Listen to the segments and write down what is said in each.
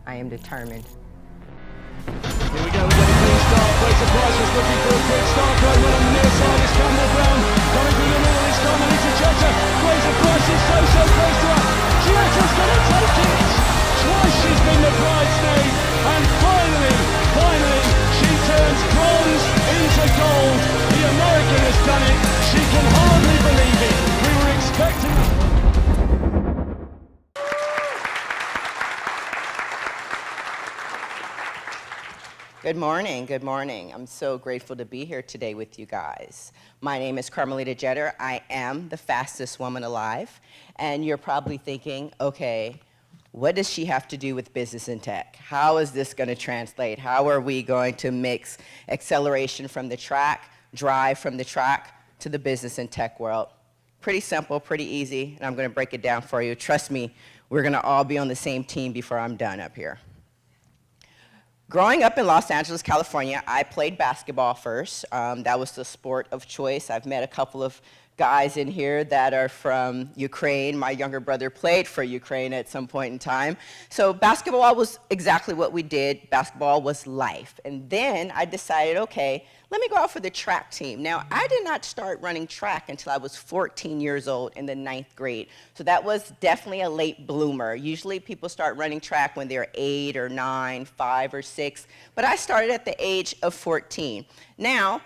I am determined. Here we go, we've got a clean start. Fraser Price was looking for a quick start. Going well on the near side is Campbell Brown. Coming through the middle is Carmelita Jeter. Fraser Price is so close to her. Jeter's going to take it. Twice she's been the bridesmaid. And finally, she turns bronze into gold. The American has done it. She can hardly believe it. We were expecting her. Good morning, good morning. I'm so grateful to be here today with you guys. My name is Carmelita Jeter. I am the fastest woman alive. And you're probably thinking, okay, what does she have to do with business and tech? How is this going to translate? How are we going to mix acceleration from the track, drive from the track to the business and tech world? Pretty simple, pretty easy, and I'm going to break it down for you. Trust me, we're going to all be on the same team before I'm done up here. Growing up in Los Angeles, California, I played basketball first. That was the sport of choice. I've met a couple of guys in here that are from Ukraine. My younger brother played for Ukraine at some point in time. So basketball was exactly what we did. Basketball was life. And then I decided, okay, let me go out for the track team. Now, I did not start running track until I was 14 years old in the 9th grade. So that was definitely a late bloomer. Usually people start running track when they're 8 or 9, 5 or 6. But I started at the age of 14. Now,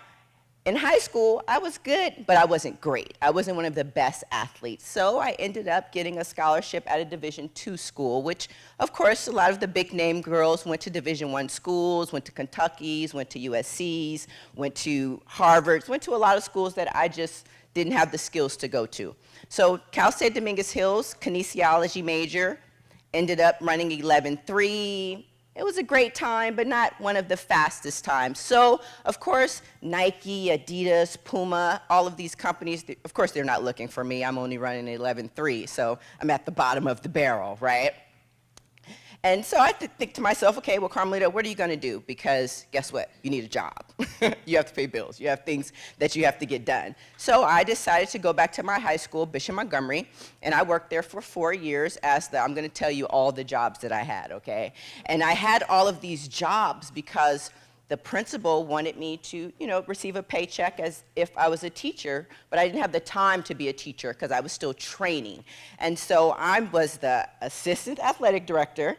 in high school, I was good, but I wasn't great. I wasn't one of the best athletes. So I ended up getting a scholarship at a Division II school, which, of course, a lot of the big-name girls went to Division I schools, went to Kentucky's, went to USC's, went to Harvard's, went to a lot of schools that I just didn't have the skills to go to. So Cal State Dominguez Hills, kinesiology major, ended up running 11.3. It was a great time, but not one of the fastest times. So, of course, Nike, Adidas, Puma, all of these companies, of course, they're not looking for me. I'm only running 11.3, so I'm at the bottom of the barrel, right? And so I think to myself, okay, well, Carmelita, what are you going to do? Because guess what? You need a job. You have to pay bills. You have things that you have to get done. So I decided to go back to my high school, Bishop Montgomery, and I worked there for 4 years as I'm going to tell you all the jobs that I had, okay? And I had all of these jobs because the principal wanted me to, receive a paycheck as if I was a teacher, but I didn't have the time to be a teacher because I was still training. And so I was the assistant athletic director,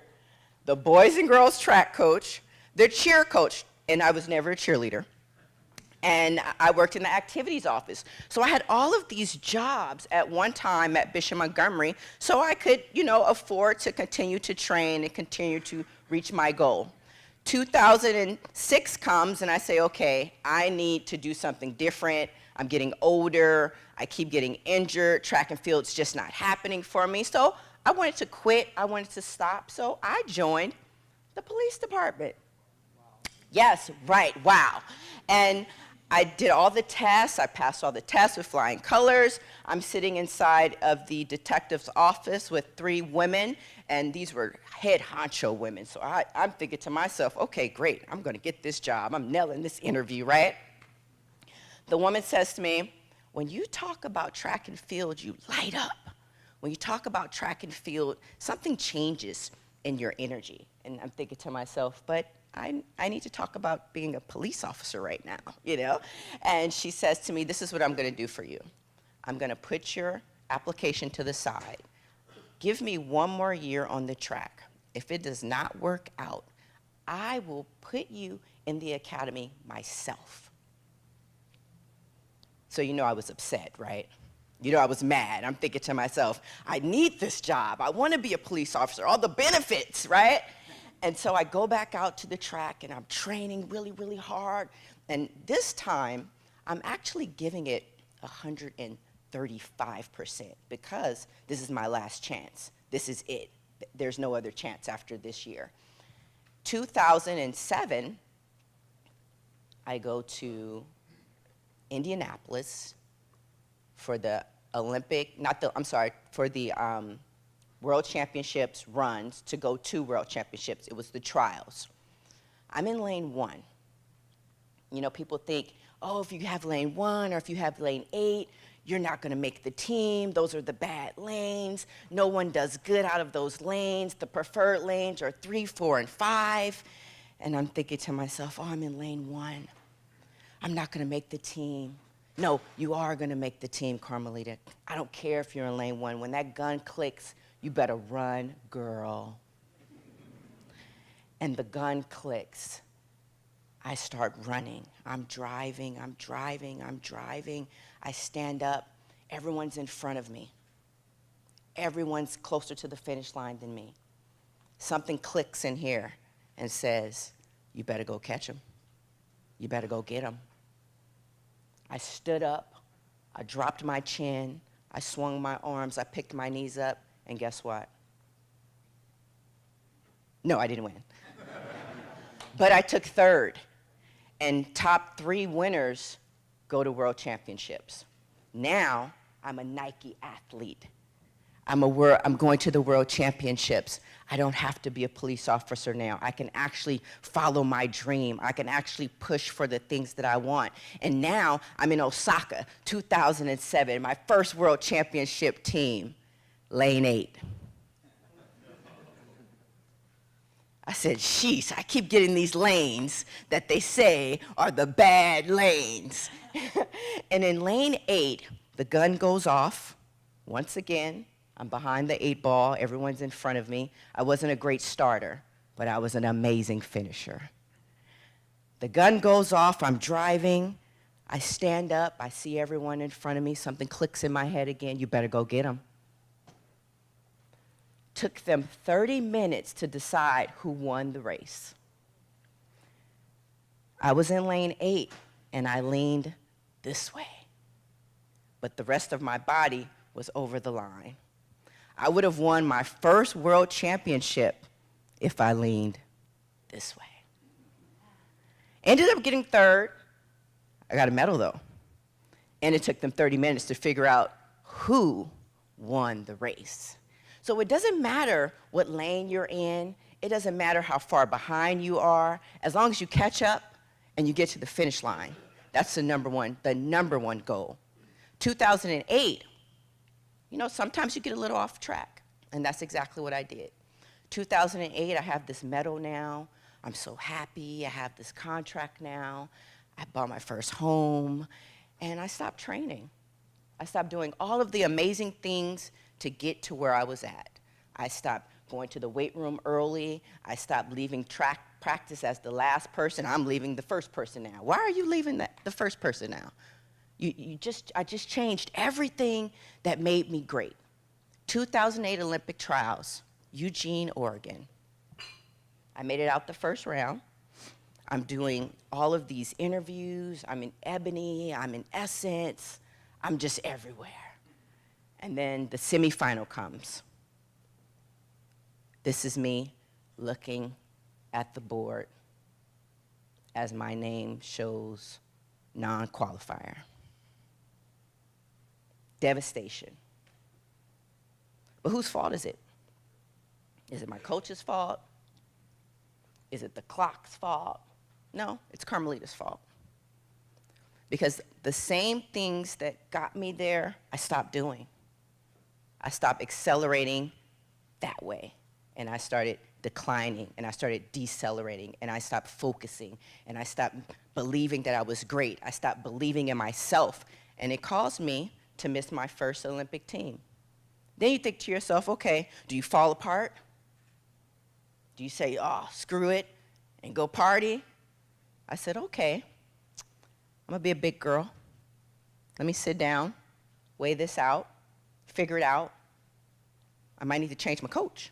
the boys and girls track coach, the cheer coach, and I was never a cheerleader. And I worked in the activities office. So I had all of these jobs at one time at Bishop Montgomery so I could, afford to continue to train and continue to reach my goal. 2006 comes and I say, okay, I need to do something different. I'm getting older. I keep getting injured. Track and field's just not happening for me. So I wanted to quit. I wanted to stop. So I joined the police department. Wow. Yes, right, wow. And I did all the tests. I passed all the tests with flying colors. I'm sitting inside of the detective's office with 3 women, and these were head honcho women. So I'm thinking to myself, okay, great, I'm going to get this job. I'm nailing this interview, right? The woman says to me, when you talk about track and field, you light up. When you talk about track and field, something changes in your energy. And I'm thinking to myself, but I need to talk about being a police officer right now, And she says to me, this is what I'm going to do for you. I'm going to put your application to the side. Give me 1 more year on the track. If it does not work out, I will put you in the academy myself. So I was upset, right? I was mad. I'm thinking to myself, I need this job. I want to be a police officer, all the benefits, right? And so I go back out to the track, and I'm training really, really hard. And this time, I'm actually giving it 135% because this is my last chance. This is it. There's no other chance after this year. 2007, I go to Indianapolis for the World Championships runs to go to World Championships. It was the trials. I'm in lane 1. People think, oh, if you have lane 1 or if you have lane 8, you're not going to make the team. Those are the bad lanes. No one does good out of those lanes. The preferred lanes are 3, 4, and 5. And I'm thinking to myself, oh, I'm in lane 1. I'm not going to make the team. No, you are going to make the team, Carmelita. I don't care if you're in lane 1. When that gun clicks, you better run, girl. And the gun clicks. I start running. I'm driving. I stand up. Everyone's in front of me. Everyone's closer to the finish line than me. Something clicks in here and says, you better go catch him. You better go get him. I stood up. I dropped my chin. I swung my arms. I picked my knees up. And guess what? No, I didn't win. But I took third. And top 3 winners go to world championships. Now, I'm a Nike athlete. I'm going to the world championships. I don't have to be a police officer now. I can actually follow my dream. I can actually push for the things that I want. And now, I'm in Osaka, 2007, my first world championship team, lane 8. I said, sheesh, I keep getting these lanes that they say are the bad lanes. And in lane 8, the gun goes off. Once again, I'm behind the 8 ball. Everyone's in front of me. I wasn't a great starter, but I was an amazing finisher. The gun goes off. I'm driving. I stand up. I see everyone in front of me. Something clicks in my head again. You better go get them. Took them 30 minutes to decide who won the race. I was in lane 8, and I leaned this way. But the rest of my body was over the line. I would have won my first world championship if I leaned this way. Ended up getting third. I got a medal, though. And it took them 30 minutes to figure out who won the race. So it doesn't matter what lane you're in. It doesn't matter how far behind you are. As long as you catch up and you get to the finish line, that's the number one goal. 2008, sometimes you get a little off track, and that's exactly what I did. 2008, I have this medal now. I'm so happy. I have this contract now. I bought my first home, and I stopped training. I stopped doing all of the amazing things to get to where I was at. I stopped going to the weight room early. I stopped leaving track practice as the last person. I'm leaving the first person now. Why are you leaving the first person now? I just changed everything that made me great. 2008 Olympic trials, Eugene, Oregon. I made it out the first round. I'm doing all of these interviews. I'm in Ebony, I'm in Essence. I'm just everywhere. And then the semifinal comes. This is me looking at the board as my name shows non-qualifier. Devastation. But whose fault is it? Is it my coach's fault? Is it the clock's fault? No, it's Carmelita's fault. Because the same things that got me there, I stopped doing. I stopped accelerating that way, and I started declining, and I started decelerating, and I stopped focusing, and I stopped believing that I was great. I stopped believing in myself, and it caused me to miss my first Olympic team. Then you think to yourself, okay, do you fall apart? Do you say, oh, screw it, and go party? I said, okay, I'm gonna be a big girl. Let me sit down, weigh this out, figure it out. I might need to change my coach.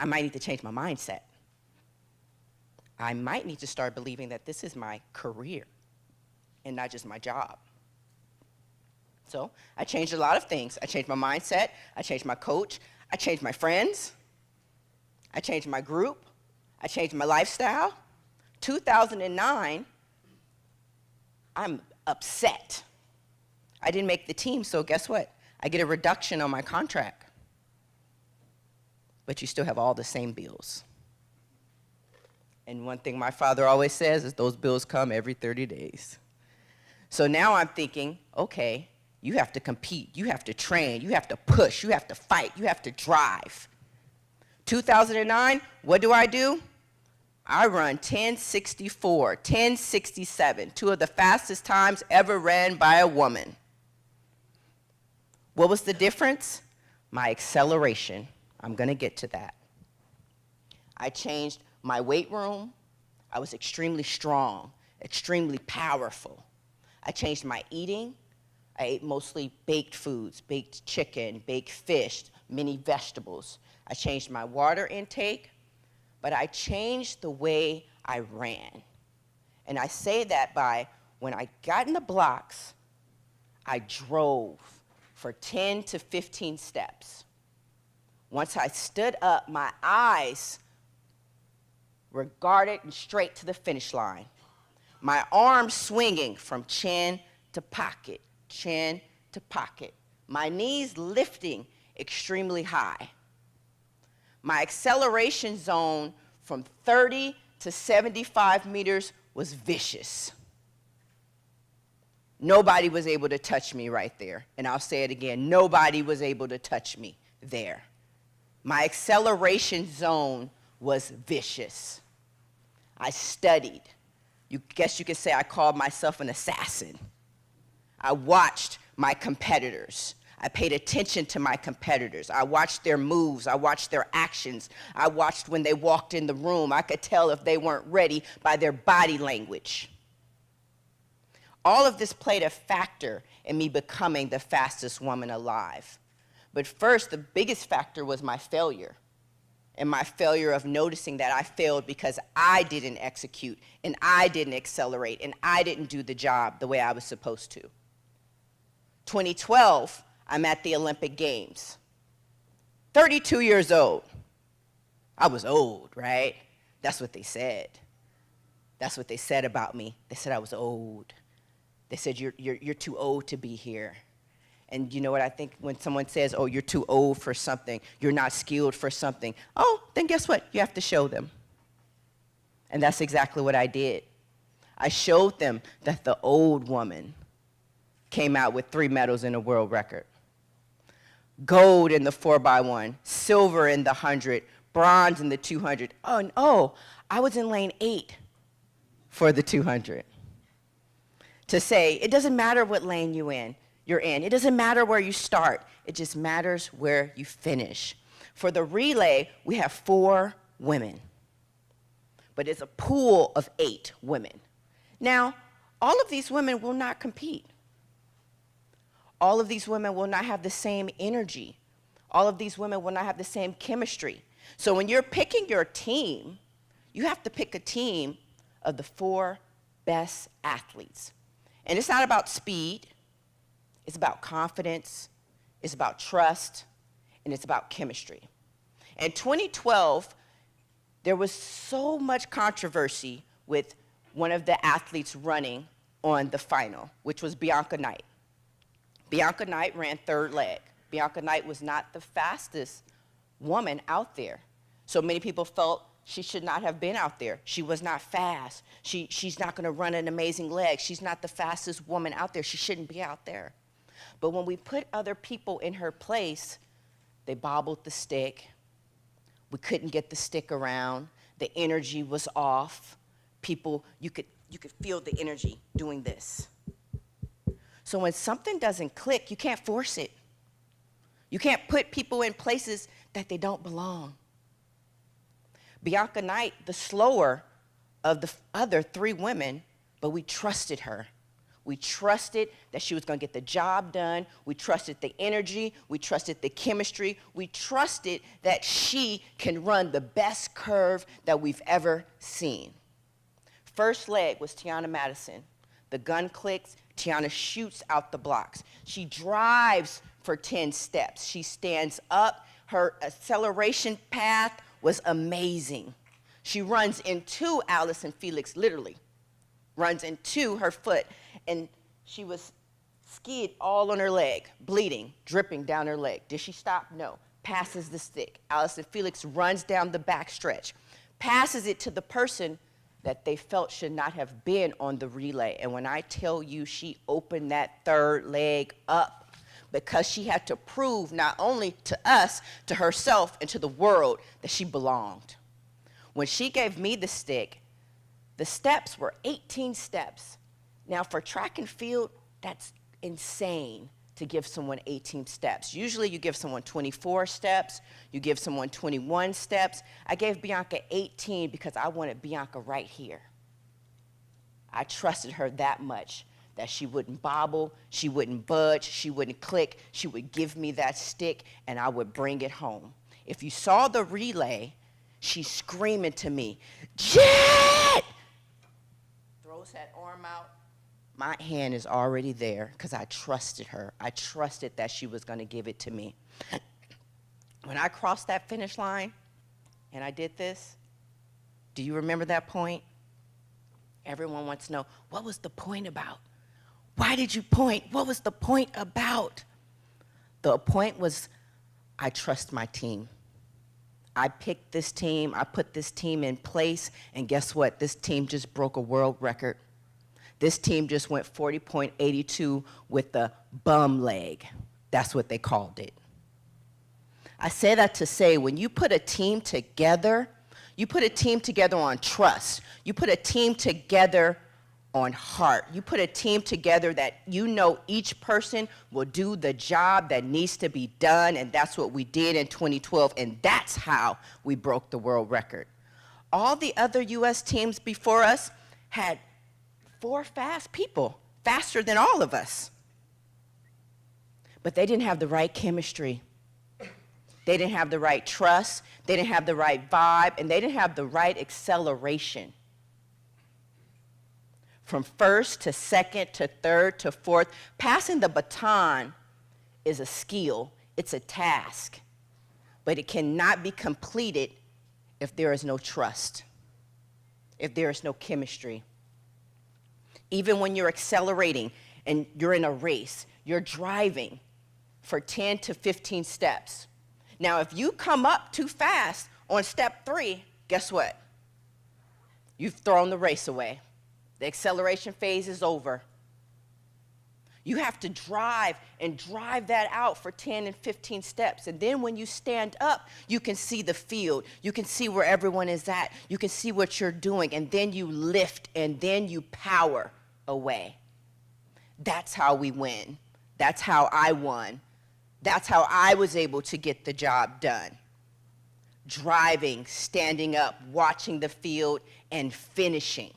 I might need to change my mindset. I might need to start believing that this is my career and not just my job. So I changed a lot of things. I changed my mindset. I changed my coach. I changed my friends. I changed my group. I changed my lifestyle. 2009, I'm upset. I didn't make the team, so guess what? I get a reduction on my contract. But you still have all the same bills. And one thing my father always says is those bills come every 30 days. So now I'm thinking, okay, you have to compete, you have to train, you have to push, you have to fight, you have to drive. 2009, what do? I run 10:64, 10:67, two of the fastest times ever ran by a woman. What was the difference? My acceleration. I'm going to get to that. I changed my weight room. I was extremely strong, extremely powerful. I changed my eating. I ate mostly baked foods, baked chicken, baked fish, many vegetables. I changed my water intake, but I changed the way I ran. And I say that by when I got in the blocks, I drove for 10 to 15 steps. Once I stood up, my eyes were guarded and straight to the finish line. My arms swinging from chin to pocket, chin to pocket. My knees lifting extremely high. My acceleration zone from 30 to 75 meters was vicious. Nobody was able to touch me right there. And I'll say it again, nobody was able to touch me there. My acceleration zone was vicious. I studied. Guess you could say I called myself an assassin. I watched my competitors. I paid attention to my competitors. I watched their moves. I watched their actions. I watched when they walked in the room. I could tell if they weren't ready by their body language. All of this played a factor in me becoming the fastest woman alive. But first, the biggest factor was my failure, and my failure of noticing that I failed because I didn't execute, and I didn't accelerate, and I didn't do the job the way I was supposed to. 2012, I'm at the Olympic Games. 32 years old. I was old, right? That's what they said. That's what they said about me. They said I was old. They said, you're too old to be here. And you know what I think when someone says, oh, you're too old for something, you're not skilled for something, oh, then guess what? You have to show them. And that's exactly what I did. I showed them that the old woman came out with 3 medals in a world record. Gold in the 4x1, silver in the 100, bronze in the 200. Oh, I was in lane 8 for the 200. To say, it doesn't matter what lane you're in. It doesn't matter where you start. It just matters where you finish. For the relay, we have 4 women, but it's a pool of 8 women. Now, all of these women will not compete. All of these women will not have the same energy. All of these women will not have the same chemistry. So when you're picking your team, you have to pick a team of the 4 best athletes. And it's not about speed. It's about confidence, it's about trust, and it's about chemistry. In 2012, there was so much controversy with one of the athletes running on the final, which was Bianca Knight. Bianca Knight ran 3rd leg. Bianca Knight was not the fastest woman out there. So many people felt she should not have been out there. She was not fast. She's not going to run an amazing leg. She's not the fastest woman out there. She shouldn't be out there. But when we put other people in her place, they bobbled the stick. We couldn't get the stick around. The energy was off. People, you could feel the energy doing this. So when something doesn't click, you can't force it. You can't put people in places that they don't belong. Bianca Knight, the slower of the other 3 women, but we trusted her. We trusted that she was going to get the job done. We trusted the energy. We trusted the chemistry. We trusted that she can run the best curve that we've ever seen. First leg was Tiana Madison. The gun clicks. Tiana shoots out the blocks. She drives for 10 steps. She stands up. Her acceleration path was amazing. She runs into Allison Felix, literally. Runs into her foot. And she was skied all on her leg, bleeding, dripping down her leg. Did she stop? No. Passes the stick. Allison Felix runs down the back stretch, passes it to the person that they felt should not have been on the relay. And when I tell you she opened that third leg up because she had to prove not only to us, to herself, and to the world that she belonged. When she gave me the stick, the steps were 18 steps. Now for track and field, that's insane to give someone 18 steps. Usually you give someone 24 steps, you give someone 21 steps. I gave Bianca 18 because I wanted Bianca right here. I trusted her that much that she wouldn't bobble, she wouldn't budge, she wouldn't click, she would give me that stick and I would bring it home. If you saw the relay, she's screaming to me, Jet! Throws that arm out. My hand is already there because I trusted her. I trusted that she was going to give it to me. When I crossed that finish line and I did this, do you remember that point? Everyone wants to know, what was the point about? Why did you point? What was the point about? The point was, I trust my team. I picked this team, I put this team in place, and guess what? This team just broke a world record. This team just went 40.82 with the bum leg. That's what they called it. I say that to say when you put a team together, you put a team together on trust. You put a team together on heart. You put a team together that you know each person will do the job that needs to be done, and that's what we did in 2012, and that's how we broke the world record. All the other U.S. teams before us had 4 fast people, faster than all of us. But they didn't have the right chemistry. They didn't have the right trust. They didn't have the right vibe, and they didn't have the right acceleration. From first to second to third to fourth, passing the baton is a skill. It's a task. But it cannot be completed if there is no trust, if there is no chemistry. Even when you're accelerating and you're in a race, you're driving for 10 to 15 steps. Now, if you come up too fast on step 3, guess what? You've thrown the race away. The acceleration phase is over. You have to drive and drive that out for 10 and 15 steps. And then when you stand up, you can see the field. You can see where everyone is at. You can see what you're doing. And then you lift and then you power away. That's how we win. That's how I won. That's how I was able to get the job done. Driving, standing up, watching the field, and finishing.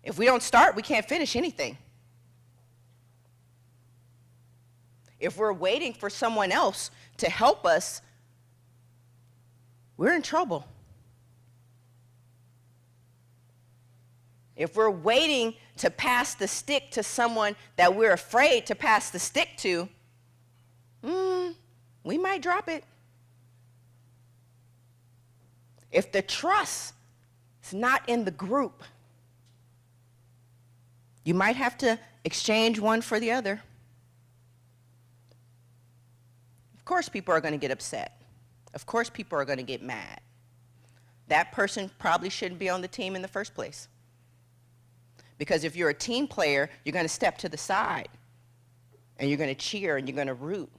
If we don't start, we can't finish anything. If we're waiting for someone else to help us, we're in trouble. If we're waiting to pass the stick to someone that we're afraid to pass the stick to, we might drop it. If the trust is not in the group, you might have to exchange one for the other. Of course people are going to get upset. Of course people are going to get mad. That person probably shouldn't be on the team in the first place. Because if you're a team player, you're going to step to the side, and you're going to cheer, and you're going to root,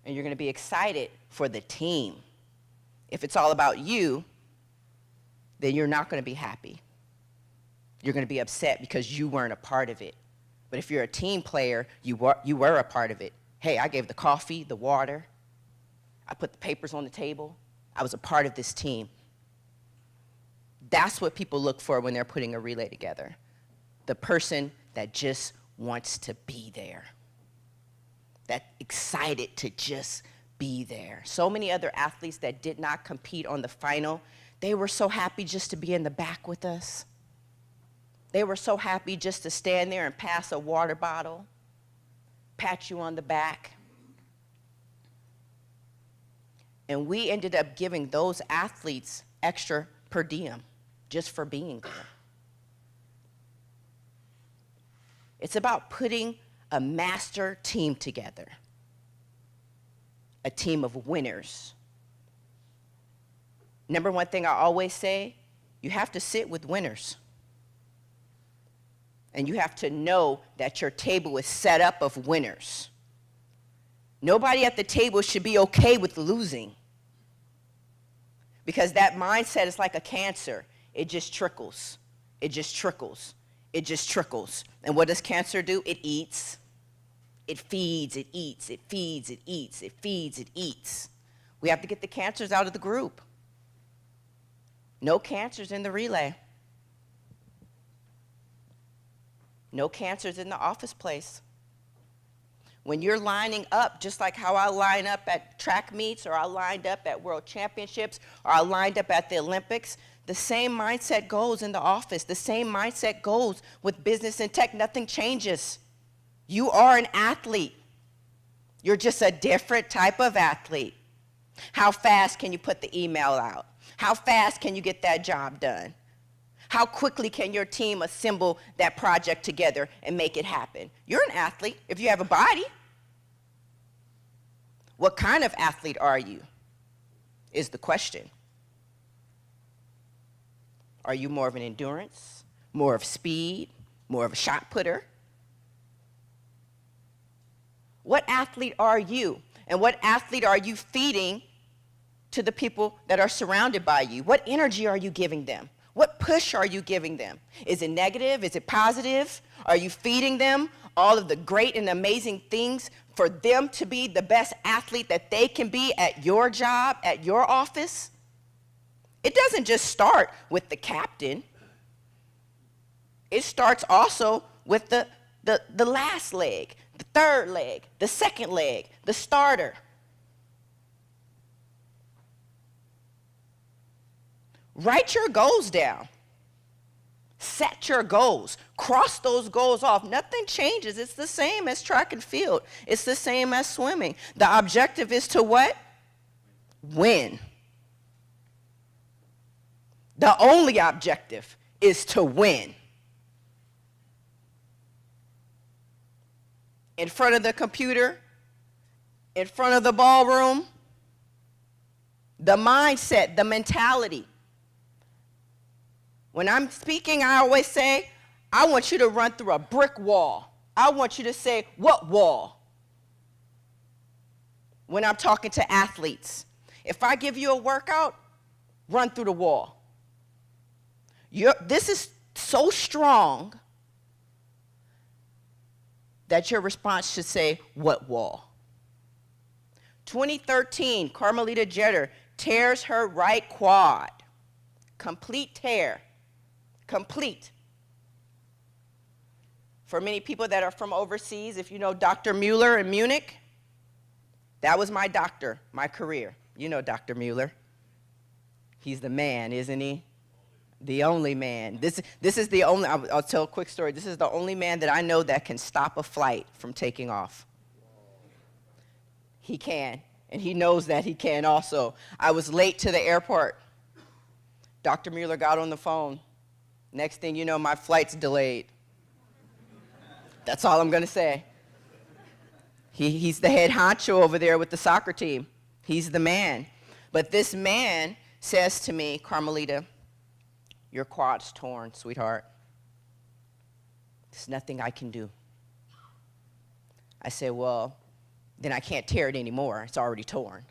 and you're going to be excited for the team. If it's all about you, then you're not going to be happy. You're going to be upset because you weren't a part of it. But if you're a team player, you were a part of it. Hey, I gave the coffee, the water. I put the papers on the table. I was a part of this team. That's what people look for when they're putting a relay together. The person that just wants to be there. That excited to just be there. So many other athletes that did not compete on the final, they were so happy just to be in the back with us. They were so happy just to stand there and pass a water bottle, pat you on the back. And we ended up giving those athletes extra per diem just for being there. It's about putting a master team together, a team of winners. Number one thing I always say You have to sit with winners. And you have to know that your table is set up of winners. Nobody at the table should be okay with losing. Because that mindset is like a cancer. It just trickles. It just trickles. It just trickles. And what does cancer do? It eats. It feeds, it eats, it feeds, it eats, it feeds, it eats. We have to get the cancers out of the group. No cancers in the relay. No cancers in the office place. When you're lining up, just like how I line up at track meets, or I lined up at world championships, or I lined up at the Olympics, the same mindset goes in the office. The same mindset goes with business and tech. Nothing changes. You are an athlete. You're just a different type of athlete. How fast can you put the email out? How fast can you get that job done? How quickly can your team assemble that project together and make it happen? You're an athlete if you have a body. What kind of athlete are you is the question. Are you more of an endurance, more of speed, more of a shot putter? What athlete are you? And what athlete are you feeding to the people that are surrounded by you? What energy are you giving them? What push are you giving them? Is it negative? Is it positive? Are you feeding them all of the great and amazing things for them to be the best athlete that they can be at your job, at your office? It doesn't just start with the captain. It starts also with the last leg, the third leg, the second leg, the starter. Write your goals down. Set your goals. Cross those goals off. Nothing changes. It's the same as track and field. It's the same as swimming. The objective is to what? Win. The only objective is to win. In front of the computer, in front of the ballroom, the mindset, the mentality. When I'm speaking, I always say, I want you to run through a brick wall. I want you to say, what wall? When I'm talking to athletes. If I give you a workout, run through the wall. This is so strong that your response should say, what wall? 2013, Carmelita Jeter tears her right quad. Complete tear. Complete. For many people that are from overseas, if you know Dr. Mueller in Munich, that was my doctor, my career. You know Dr. Mueller. He's the man, isn't he? The only man. This is the only, I'll tell a quick story. This is the only man that I know that can stop a flight from taking off. He can, and he knows that he can also. I was late to the airport. Dr. Mueller got on the phone. Next thing you know, my flight's delayed. That's all I'm going to say. He's the head honcho over there with the soccer team. He's the man. But this man says to me, Carmelita, your quad's torn, sweetheart. There's nothing I can do. I say, well, then I can't tear it anymore. It's already torn.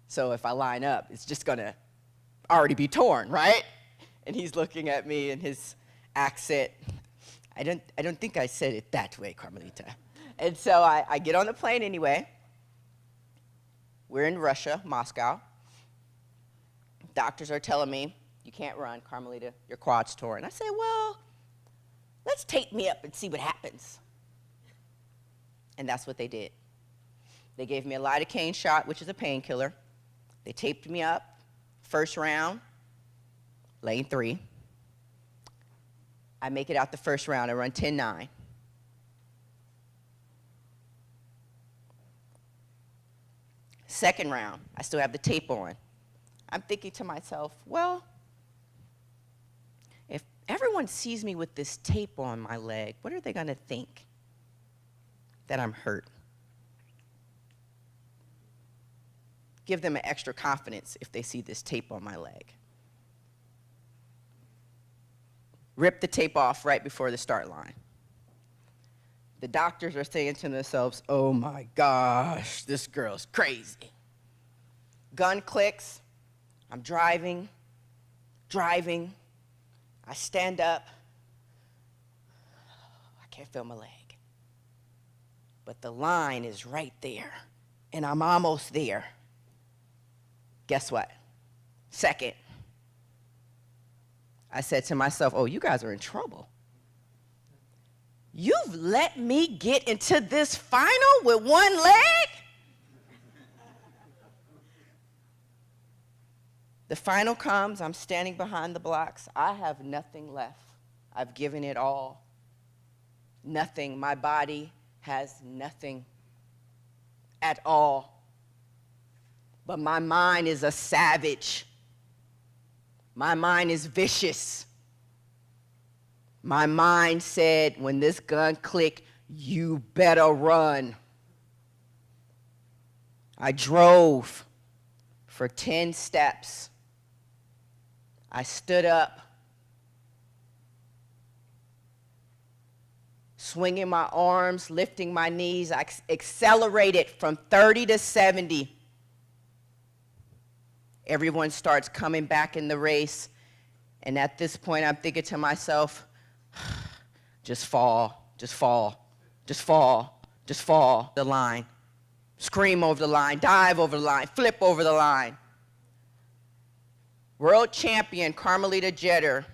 So if I line up, it's just going to already be torn, right? And he's looking at me in his accent. I don't think I said it that way, Carmelita. And so I get on the plane anyway. We're in Russia, Moscow. Doctors are telling me, you can't run, Carmelita, your quad's torn. I say, well, let's tape me up and see what happens. And that's what they did. They gave me a lidocaine shot, which is a painkiller. They taped me up. First round, lane 3. I make it out the first round. I run 10-9. Second round, I still have the tape on. I'm thinking to myself, well, if everyone sees me with this tape on my leg, what are they going to think? That I'm hurt. Give them an extra confidence if they see this tape on my leg. Rip the tape off right before the start line. The doctors are saying to themselves, oh my gosh, this girl's crazy. Gun clicks. I'm driving. I stand up. I can't feel my leg. But the line is right there, and I'm almost there. Guess what? Second, I said to myself, oh, you guys are in trouble. You've let me get into this final with one leg? The final comes, I'm standing behind the blocks. I have nothing left. I've given it all. Nothing. My body has nothing at all. But my mind is a savage. My mind is vicious. My mind said, when this gun clicked, you better run. I drove for 10 steps. I stood up, swinging my arms, lifting my knees. I accelerated from 30 to 70. Everyone starts coming back in the race. And at this point, I'm thinking to myself, just fall, just fall, just fall, just fall the line. Scream over the line, dive over the line, flip over the line. World champion Carmelita Jeter,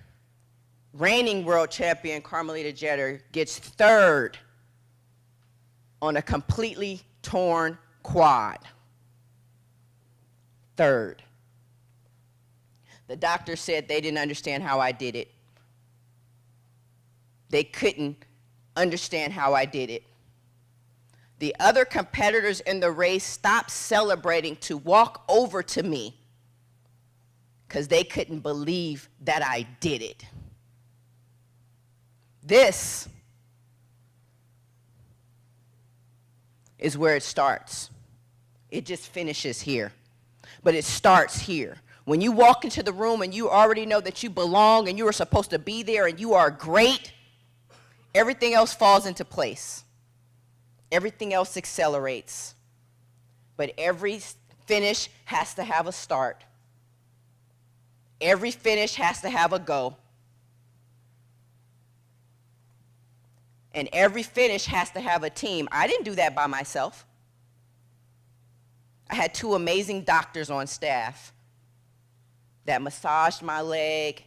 reigning world champion Carmelita Jeter, gets third on a completely torn quad. Third. The doctor said they didn't understand how I did it. They couldn't understand how I did it. The other competitors in the race stopped celebrating to walk over to me because they couldn't believe that I did it. This is where it starts. It just finishes here, but it starts here. When you walk into the room and you already know that you belong and you are supposed to be there and you are great, everything else falls into place. Everything else accelerates. But every finish has to have a start. Every finish has to have a go. And every finish has to have a team. I didn't do that by myself. I had 2 amazing doctors on staff that massaged my leg,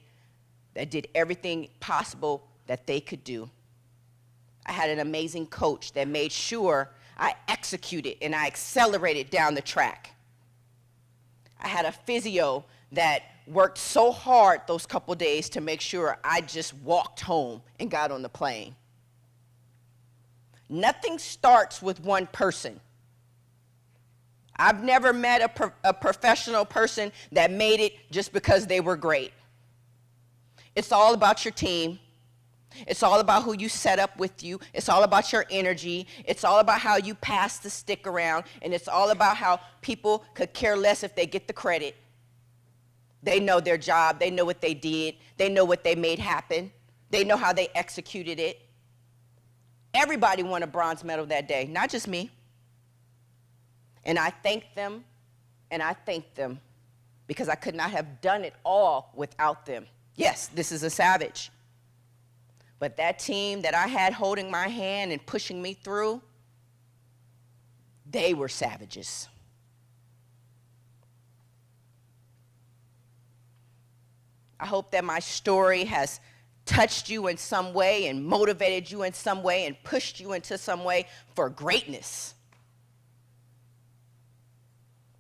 that did everything possible that they could do. I had an amazing coach that made sure I executed and I accelerated down the track. I had a physio that worked so hard those couple days to make sure I just walked home and got on the plane. Nothing starts with one person. I've never met a professional person that made it just because they were great. It's all about your team. It's all about who you set up with you. It's all about your energy. It's all about how you pass the stick around. And it's all about how people could care less if they get the credit. They know their job. They know what they did. They know what they made happen. They know how they executed it. Everybody won a bronze medal that day, not just me. And I thank them, and I thank them because I could not have done it all without them. Yes, this is a savage. But that team that I had holding my hand and pushing me through, they were savages. I hope that my story has touched you in some way and motivated you in some way and pushed you into some way for greatness.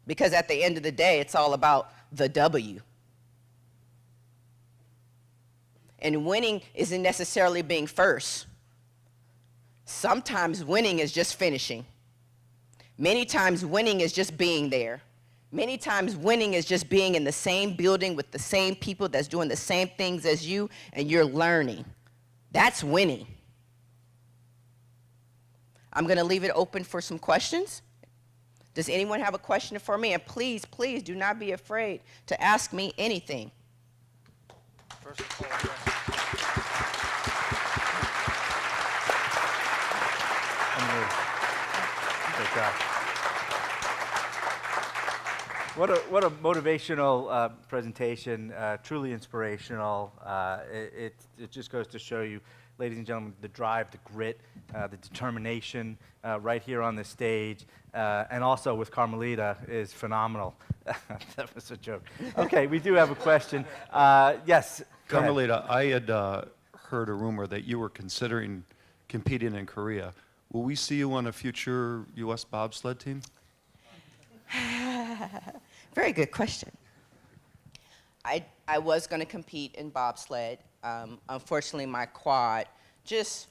Because at the end of the day, it's all about the W. And winning isn't necessarily being first. Sometimes winning is just finishing. Many times winning is just being there. Many times winning is just being in the same building with the same people that's doing the same things as you, and you're learning. That's winning. I'm going to leave it open for some questions. Does anyone have a question for me? And please, please do not be afraid to ask me anything. First of all, yes. job. What a motivational presentation, truly inspirational. It just goes to show you, ladies and gentlemen, the drive, the grit, the determination right here on the stage, and also with Carmelita is phenomenal. That was a joke. Okay, we do have a question. Yes, go ahead. Carmelita, I had heard a rumor that you were considering competing in Korea. Will we see you on a future U.S. bobsled team? Very good question. I was going to compete in bobsled. Unfortunately, my quad just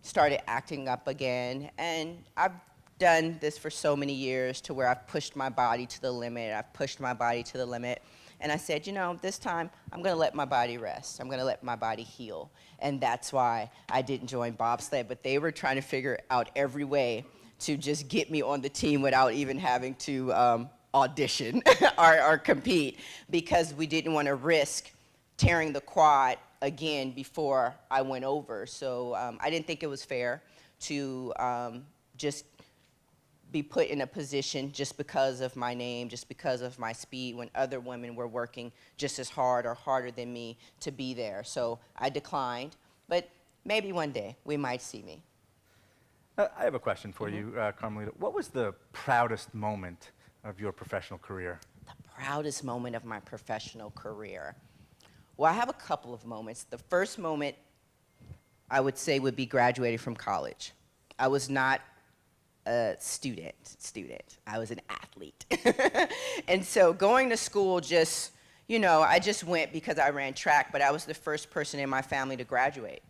started acting up again, and I've done this for so many years to where I've pushed my body to the limit. I've pushed my body to the limit, and I said, you know, this time I'm going to let my body rest. I'm going to let my body heal, and that's why I didn't join bobsled. But they were trying to figure out every way to just get me on the team without even having to audition or compete, because we didn't want to risk tearing the quad again before I went over. So I didn't think it was fair to just be put in a position just because of my name, just because of my speed, when other women were working just as hard or harder than me to be there. So I declined, but maybe one day we might see me. I have a question for you, Carmelita. What was the proudest moment of your professional career? The proudest moment of my professional career. Well, I have a couple of moments. The first moment I would say would be graduating from college. I was not a student. I was an athlete. And so going to school just, you know, I just went because I ran track, but I was the first person in my family to graduate.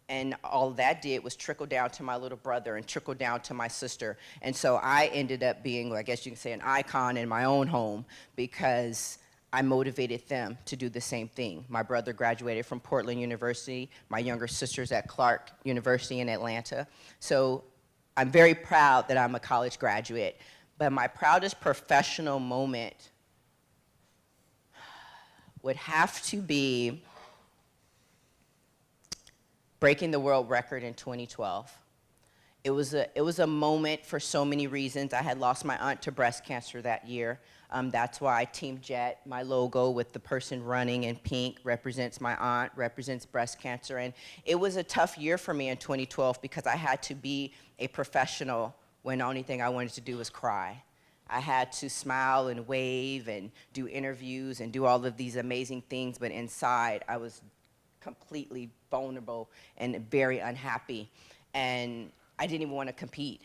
And all that did was trickle down to my little brother and trickle down to my sister. And so I ended up being, I guess you can say, an icon in my own home because I motivated them to do the same thing. My brother graduated from Portland University. My younger sister's at Clark University in Atlanta. So I'm very proud that I'm a college graduate. But my proudest professional moment would have to be breaking the world record in 2012. It was a moment for so many reasons. I had lost my aunt to breast cancer that year. That's why Team Jet, my logo with the person running in pink, represents my aunt, represents breast cancer. And it was a tough year for me in 2012 because I had to be a professional when the only thing I wanted to do was cry. I had to smile and wave and do interviews and do all of these amazing things, but inside I was completely vulnerable and very unhappy. And I didn't even want to compete.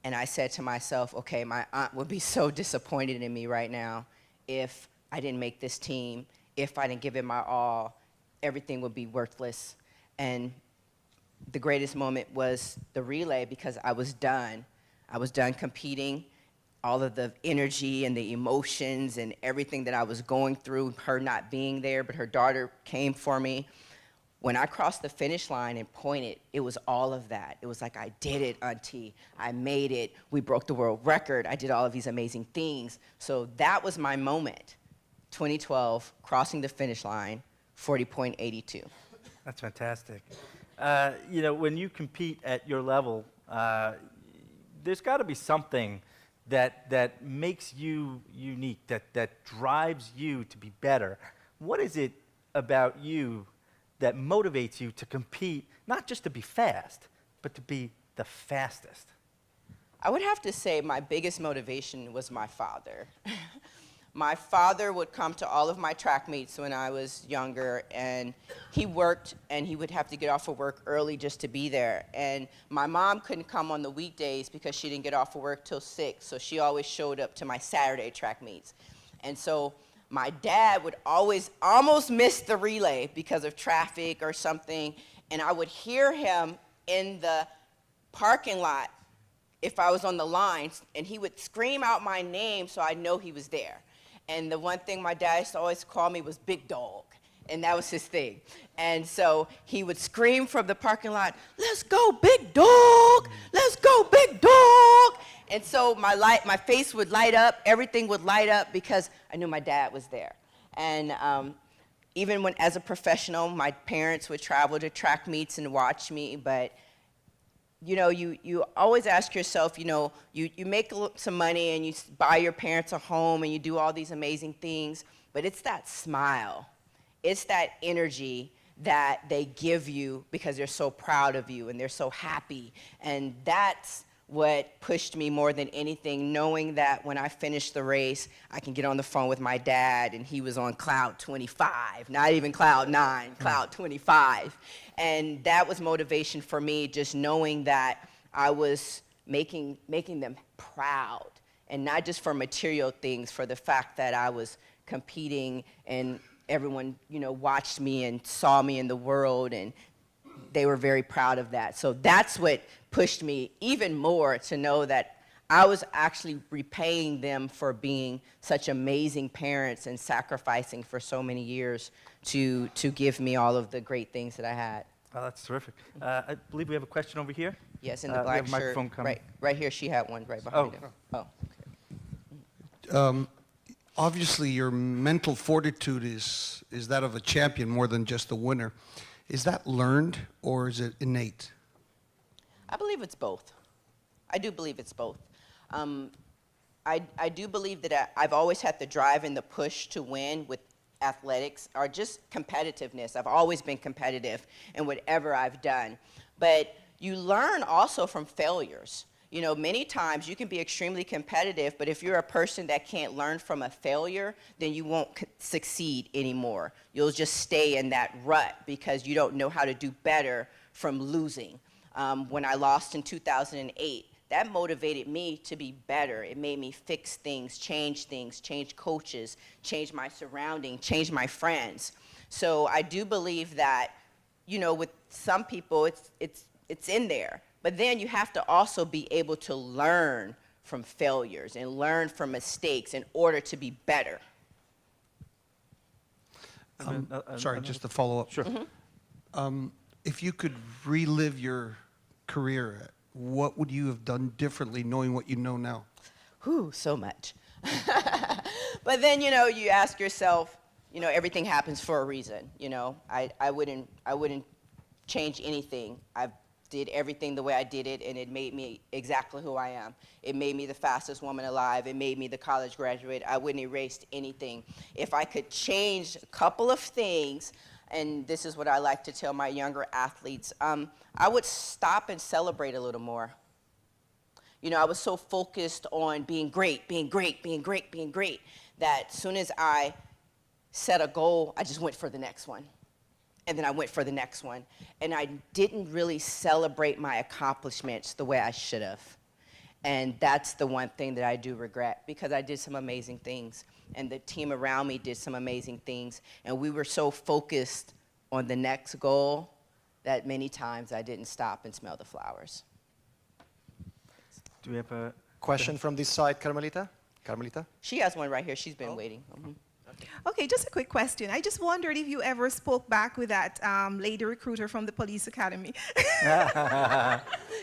And I said to myself, okay, my aunt would be so disappointed in me right now if I didn't make this team, if I didn't give it my all, everything would be worthless. And the greatest moment was the relay because I was done. I was done competing. All of the energy and the emotions and everything that I was going through, her not being there, but her daughter came for me. When I crossed the finish line and pointed, it was all of that. It was like, I did it, Auntie. I made it. We broke the world record. I did all of these amazing things. So that was my moment. 2012, crossing the finish line, 40.82. That's fantastic. You know, when you compete at your level, there's got to be something that makes you unique, that drives you to be better. What is it about you that motivates you to compete, not just to be fast, but to be the fastest? I would have to say my biggest motivation was my father. My father would come to all of my track meets when I was younger, and he worked, and he would have to get off of work early just to be there. And my mom couldn't come on the weekdays because she didn't get off of work till 6, so she always showed up to my Saturday track meets. And so my dad would always almost miss the relay because of traffic or something, and I would hear him in the parking lot if I was on the lines, and he would scream out my name so I'd know he was there. And the one thing my dad used to always call me was Big Dog, and that was his thing. And so he would scream from the parking lot, "Let's go, Big Dog! Let's go, Big Dog!" And so my face would light up, everything would light up because I knew my dad was there. And even when, as a professional, my parents would travel to track meets and watch me, but you know, you always ask yourself, you know, you make some money and you buy your parents a home and you do all these amazing things, but it's that smile. It's that energy that they give you because they're so proud of you and they're so happy. And that's what pushed me more than anything, knowing that when I finished the race, I can get on the phone with my dad and he was on cloud 25, not even cloud 9, cloud 25. And that was motivation for me, just knowing that I was making them proud, and not just for material things, for the fact that I was competing and everyone, you know, watched me and saw me in the world, and they were very proud of that. So that's what pushed me even more to know that I was actually repaying them for being such amazing parents and sacrificing for so many years to give me all of the great things that I had. Oh, that's terrific. I believe we have a question over here. Yes, in the We black have a microphone shirt. coming. Right here, she had one right behind her. Oh, Obviously, your mental fortitude is that of a champion more than just a winner. Is that learned or is it innate? I believe it's both. I do believe it's both. I do believe that I've always had the drive and the push to win with athletics, or just competitiveness. I've always been competitive in whatever I've done. But you learn also from failures. You know, many times you can be extremely competitive, but if you're a person that can't learn from a failure, then you won't succeed anymore. You'll just stay in that rut because you don't know how to do better from losing. When I lost in 2008, that motivated me to be better. It made me fix things, change coaches, change my surrounding, change my friends. So I do believe that, you know, with some people, it's in there. But then you have to also be able to learn from failures and learn from mistakes in order to be better. Sorry, just to follow up. Sure. If you could relive your career, what would you have done differently knowing what you know now? Whew, so much. But then, you know, you ask yourself, you know, everything happens for a reason. You know, I wouldn't change anything. I did everything the way I did it, and it made me exactly who I am. It made me the fastest woman alive. It made me the college graduate. I wouldn't erase anything. If I could change a couple of things, and this is what I like to tell my younger athletes, I would stop and celebrate a little more. You know, I was so focused on being great, that as soon as I set a goal, I just went for the next one. And then I went for the next one. And I didn't really celebrate my accomplishments the way I should have. And that's the one thing that I do regret, because I did some amazing things. And the team around me did some amazing things. And we were so focused on the next goal that many times I didn't stop and smell the flowers. Do we have a Question from this side, Carmelita? Carmelita? She has one right here. She's been waiting. Okay, just a quick question. I just wondered if you ever spoke back with that lady recruiter from the police academy.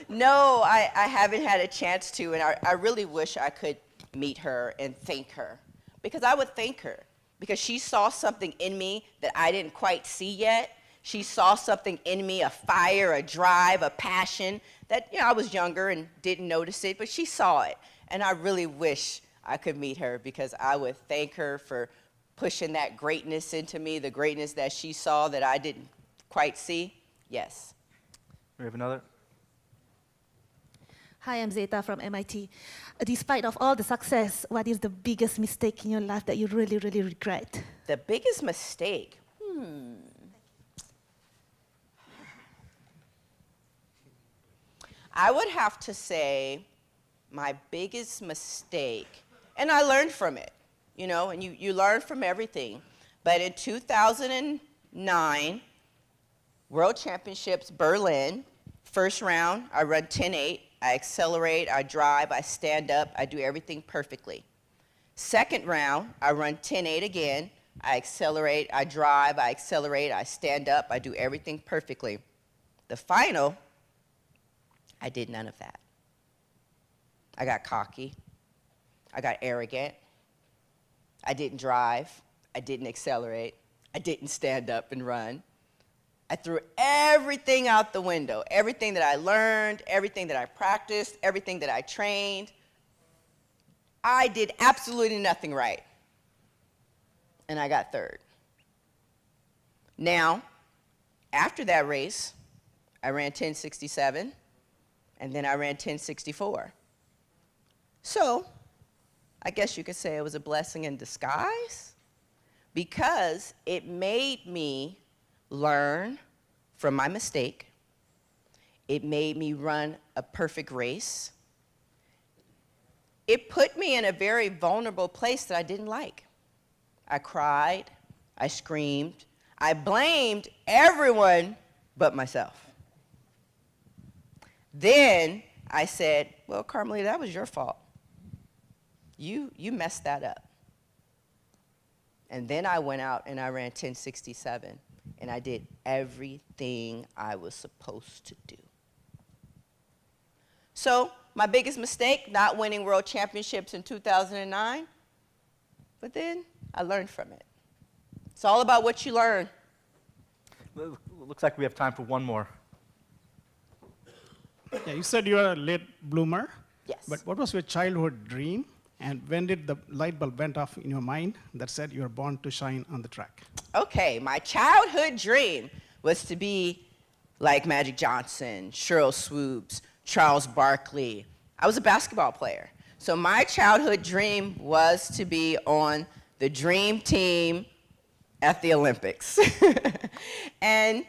No, I haven't had a chance to, and I really wish I could meet her and thank her, because I would thank her, because she saw something in me that I didn't quite see yet. She saw something in me, a fire, a drive, a passion, that, you know, I was younger and didn't notice it, but she saw it. And I really wish I could meet her, because I would thank her for pushing that greatness into me, the greatness that she saw that I didn't quite see. Yes. We have another. Hi, I'm Zeta from MIT. Despite of all the success, what is the biggest mistake in your life that you really, really regret? The biggest mistake? I would have to say my biggest mistake, and I learned from it, you know, and you learn from everything. But in 2009, World Championships, Berlin, first round, I run 10.8. I accelerate, I drive, I stand up, I do everything perfectly. Second round, I run 10.8 again. I accelerate, I drive, I accelerate, I stand up, I do everything perfectly. The final, I did none of that. I got cocky. I got arrogant. I didn't drive. I didn't accelerate. I didn't stand up and run. I threw everything out the window. Everything that I learned, everything that I practiced, everything that I trained. I did absolutely nothing right. And I got third. Now, after that race, I ran 10:67, and then I ran 10:64. So, I guess you could say it was a blessing in disguise, because it made me learn from my mistake. It made me run a perfect race. It put me in a very vulnerable place that I didn't like. I cried, I screamed, I blamed everyone but myself. Then I said, well, Carmelita, that was your fault. You messed that up. And then I went out and I ran 10:67, and I did everything I was supposed to do. So my biggest mistake, not winning world championships in 2009, but then I learned from it. It's all about what you learn. Looks like we have time for one more. Yeah, you said you are a late bloomer. Yes. But what was your childhood dream? And when did the light bulb went off in your mind that said you were born to shine on the track? Okay, my childhood dream was to be like Magic Johnson, Cheryl Swoops, Charles Barkley. I was a basketball player. So my childhood dream was to be on the dream team at the Olympics. And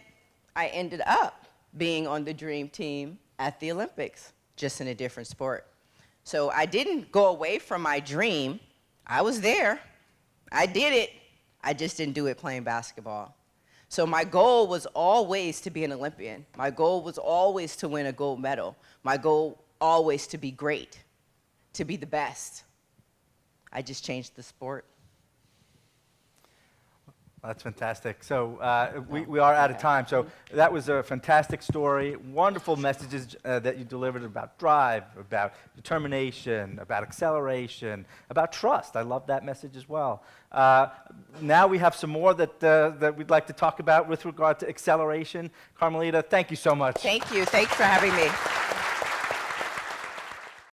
I ended up being on the dream team at the Olympics, just in a different sport. So I didn't go away from my dream. I was there. I did it. I just didn't do it playing basketball. So my goal was always to be an Olympian. My goal was always to win a gold medal. My goal always to be great, to be the best. I just changed the sport. That's fantastic. So we are out of time. So that was a fantastic story. Wonderful messages that you delivered about drive, about determination, about acceleration, about trust. I love that message as well. Now we have some more that we'd like to talk about with regard to acceleration. Carmelita, thank you so much. Thank you. Thanks for having me.